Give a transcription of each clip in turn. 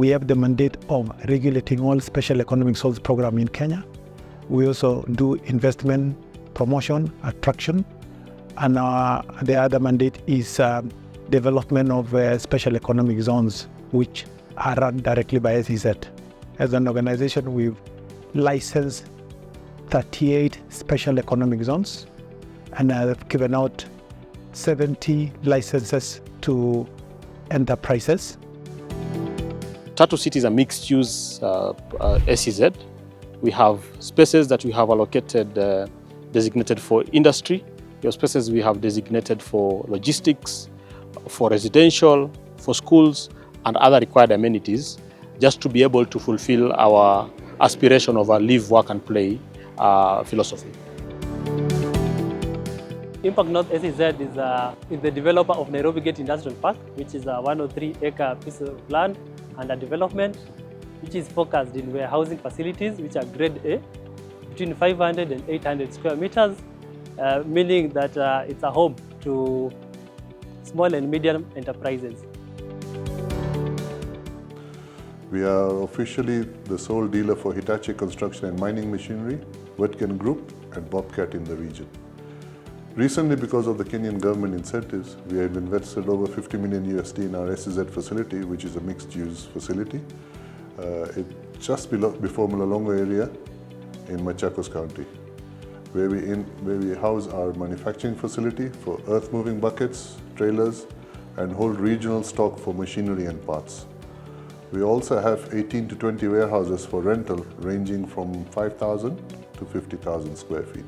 we have the mandate of regulating all special economic zones program in Kenya. We also do investment promotion, attraction, and the other mandate is development of special economic zones, which are run directly by SEZ. As an organization, we've licensed 38 special economic zones and have given out 70 licenses to enterprises. Tatu City is a mixed-use SEZ. We have spaces that we have allocated designated for industry. We have spaces we have designated for logistics, for residential, for schools, and other required amenities, just to be able to fulfill our aspiration of a live, work, and play philosophy. Impact North SEZ is the developer of Nairobi Gate Industrial Park, which is a 103-acre piece of land under development, which is focused in warehousing facilities, which are grade A, between 500 and 800 square meters, meaning that it's a home to small and medium enterprises. We are officially the sole dealer for Hitachi Construction and Mining Machinery, Wetken Group, and Bobcat in the region. Recently, because of the Kenyan government incentives, we have invested over $50 million in our SEZ facility, which is a mixed-use facility. It's just before Mlolongo area in Machakos County, where we house our manufacturing facility for earth-moving buckets, trailers, and hold regional stock for machinery and parts. We also have 18 to 20 warehouses for rental, ranging from 5,000 to 50,000 square feet.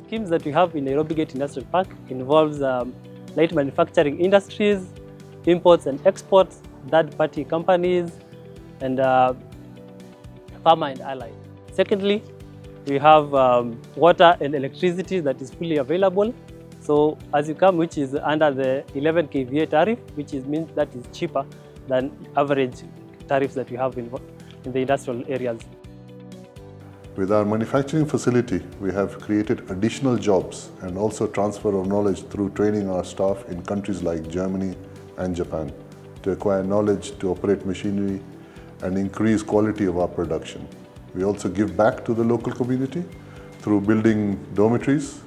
Schemes that we have in Nairobi Gate Industrial Park involves light manufacturing industries, imports and exports, third-party companies, and pharma and allied. Secondly, we have water and electricity that is fully available. So as you come, which is under the 11 kVA tariff, which means that is cheaper than average tariffs that we have in the industrial areas. With our manufacturing facility, we have created additional jobs and also transfer of knowledge through training our staff in countries like Germany and Japan to acquire knowledge to operate machinery and increase quality of our production. We also give back to the local community through building dormitories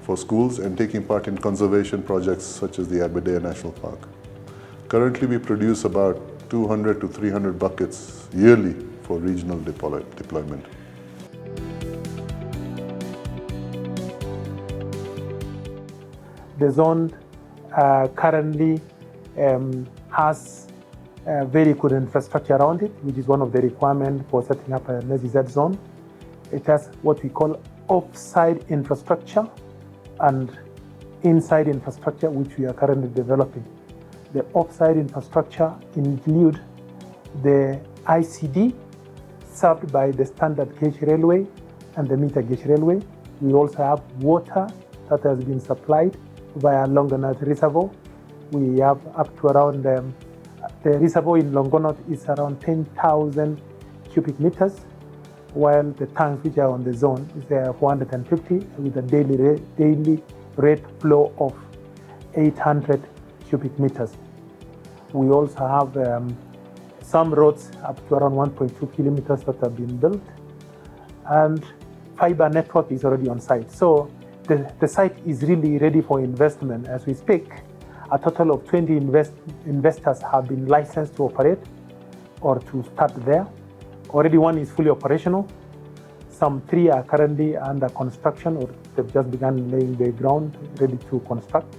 for schools and taking part in conservation projects such as the Aberdare National Park. Currently, we produce about 200 to 300 buckets yearly for regional deployment. The zone currently has very good infrastructure around it, which is one of the requirements for setting up an SEZ zone. It has what we call offside infrastructure and inside infrastructure, which we are currently developing. The offside infrastructure include the ICD served by the standard gauge railway and the meter gauge railway. We also have water that has been supplied via Longonot Reservoir. We have up to around, the reservoir in Longonot is around 10,000 cubic meters, while the tanks which are on the zone is 450 with a daily rate flow of 800 cubic meters. We also have some roads up to around 1.2 kilometers that have been built, and fiber network is already on site. So the site is really ready for investment as we speak. A total of 20 investors have been licensed to operate or to start there. Already one is fully operational. Some 3 are currently under construction or they've just begun laying the ground ready to construct.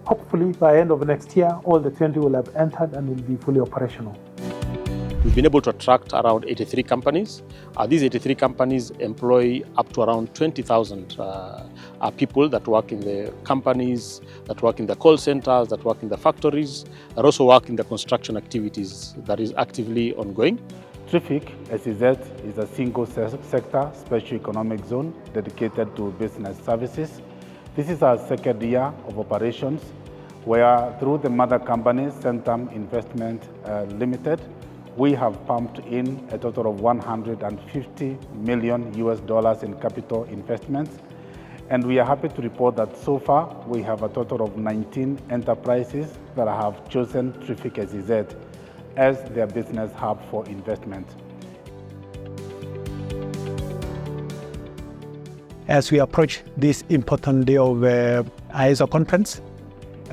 Hopefully by end of next year, all the 20 will have entered and will be fully operational. We've been able to attract around 83 companies. These 83 companies employ up to around 20,000 people that work in the companies, that work in the call centers, that work in the factories, that also work in the construction activities that is actively ongoing. Traffic SEZ is a single sector special economic zone dedicated to business services. This is our second year of operations, where through the mother company, Centum Investment Limited, we have pumped in a total of $150 million in capital investments. And we are happy to report that so far we have a total of 19 enterprises that have chosen Triffic SEZ as their business hub for investment. As we approach this important day of ISO conference,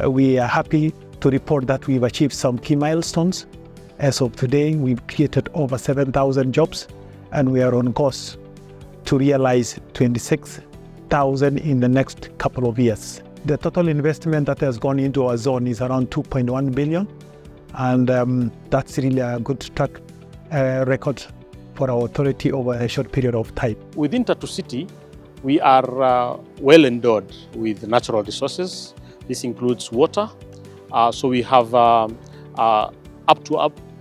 we are happy to report that we've achieved some key milestones. As of today, we've created over 7,000 jobs, and we are on course to realize 26,000 in the next couple of years. The total investment that has gone into our zone is around 2.1 billion, and that's really a good track record for our authority over a short period of time. Within Tatu City, we are well endowed with natural resources. This includes water. So we have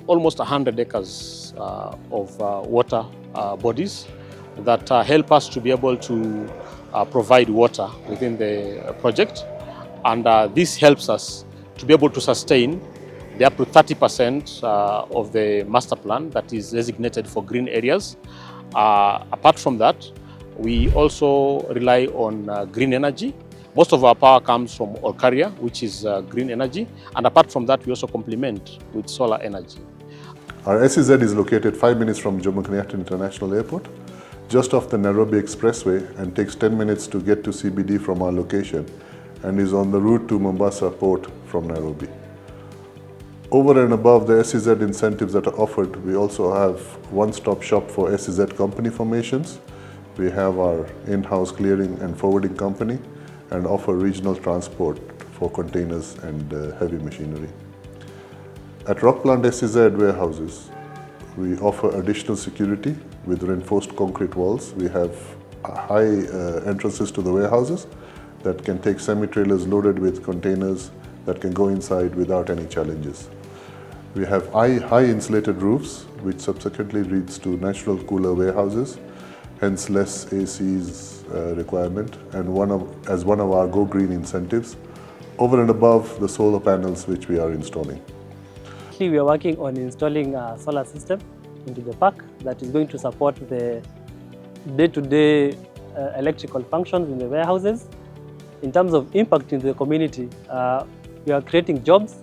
almost 100 acres of water bodies that help us to be able to provide water within the project. And this helps us to be able to sustain the up to 30% of the master plan that is designated for green areas. Apart from that, we also rely on green energy. Most of our power comes from Olkaria, which is green energy. And apart from that, we also complement with solar energy. Our SEZ is located 5 minutes from Jomo Kenyatta International Airport, just off the Nairobi Expressway, and takes 10 minutes to get to CBD from our location, and is on the route to Mombasa Port from Nairobi. Over and above the SEZ incentives that are offered, we also have one-stop shop for SEZ company formations. We have our in-house clearing and forwarding company, and offer regional transport for containers and heavy machinery. At Rockplant SEZ warehouses, we offer additional security with reinforced concrete walls. We have high entrances to the warehouses that can take semi-trailers loaded with containers that can go inside without any challenges. We have high insulated roofs, which subsequently leads to natural cooler warehouses, hence less ACs requirement, and as one of our Go Green incentives, over and above the solar panels which we are installing. We are working on installing a solar system into the park that is going to support the day-to-day electrical functions in the warehouses. In terms of impact in the community, we are creating jobs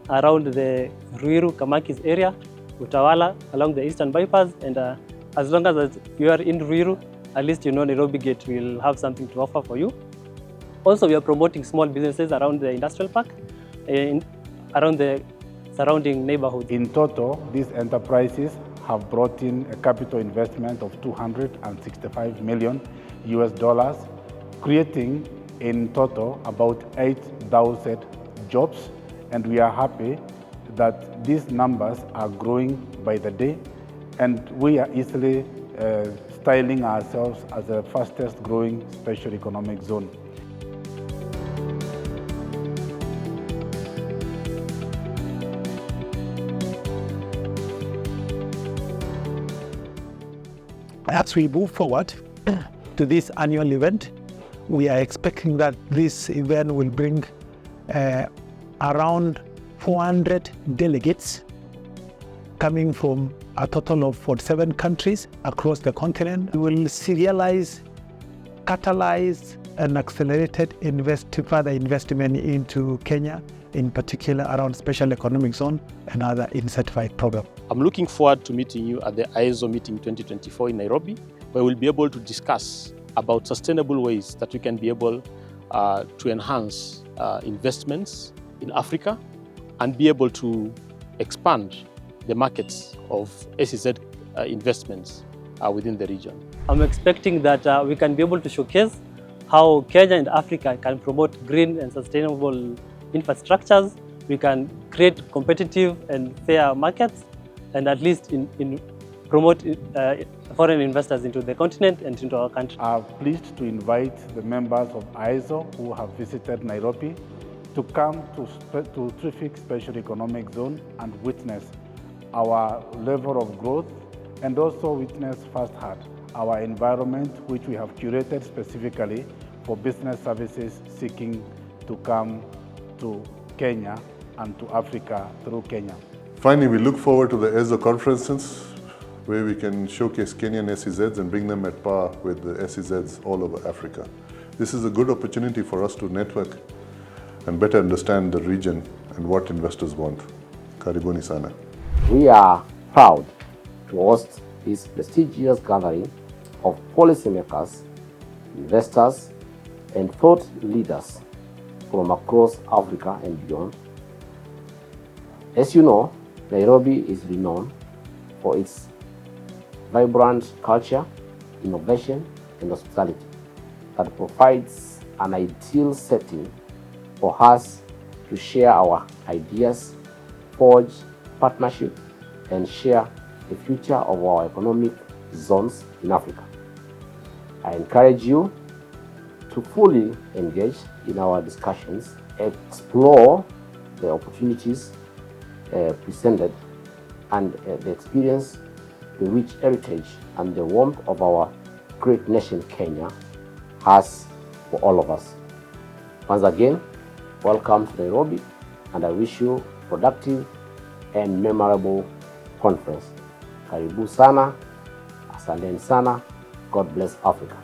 around the Ruiru Kamakis area, Utawala, along the eastern bypass, and as long as you are in Ruiru, at least you know Nairobi Gate will have something to offer for you. Also, we are promoting small businesses around the industrial park, around the surrounding neighborhoods. In total, these enterprises have brought in a capital investment of $265 million US, creating in total about 8,000 jobs, and we are happy that these numbers are growing by the day, and we are easily styling ourselves as the fastest growing special economic zone. As we move forward to this annual event, we are expecting that this event will bring around 400 delegates coming from a total of 47 countries across the continent. We will serialize, catalyze, and accelerate further investment into Kenya, in particular around Special Economic Zone and other incentivized programs. I'm looking forward to meeting you at the ISO meeting 2024 in Nairobi, where we'll be able to discuss about sustainable ways that we can be able to enhance investments in Africa and be able to expand the markets of SEZ investments within the region. I'm expecting that we can be able to showcase how Kenya and Africa can promote green and sustainable infrastructures. We can create competitive and fair markets, and at least promote foreign investors into the continent and into our country. I'm pleased to invite the members of ISO who have visited Nairobi to come to Triffic Special Economic Zone and witness our level of growth, and also witness firsthand our environment, which we have curated specifically for business services seeking to come to Kenya and to Africa through Kenya. Finally, we look forward to the ESO conferences where we can showcase Kenyan SEZs and bring them at par with the SEZs all over Africa. This is a good opportunity for us to network and better understand the region and what investors want. Karibuni sana. We are proud to host this prestigious gathering of policymakers, investors, and thought leaders from across Africa and beyond. As you know, Nairobi is renowned for its vibrant culture, innovation, and hospitality that provides an ideal setting for us to share our ideas, forge partnership, and share the future of our economic zones in Africa. I encourage you to fully engage in our discussions, explore the opportunities presented, and the experience the rich heritage and the warmth of our great nation Kenya has for all of us. Once again, welcome to Nairobi, and I wish you a productive and memorable conference. Karibu sana, asanteni sana. God bless Africa.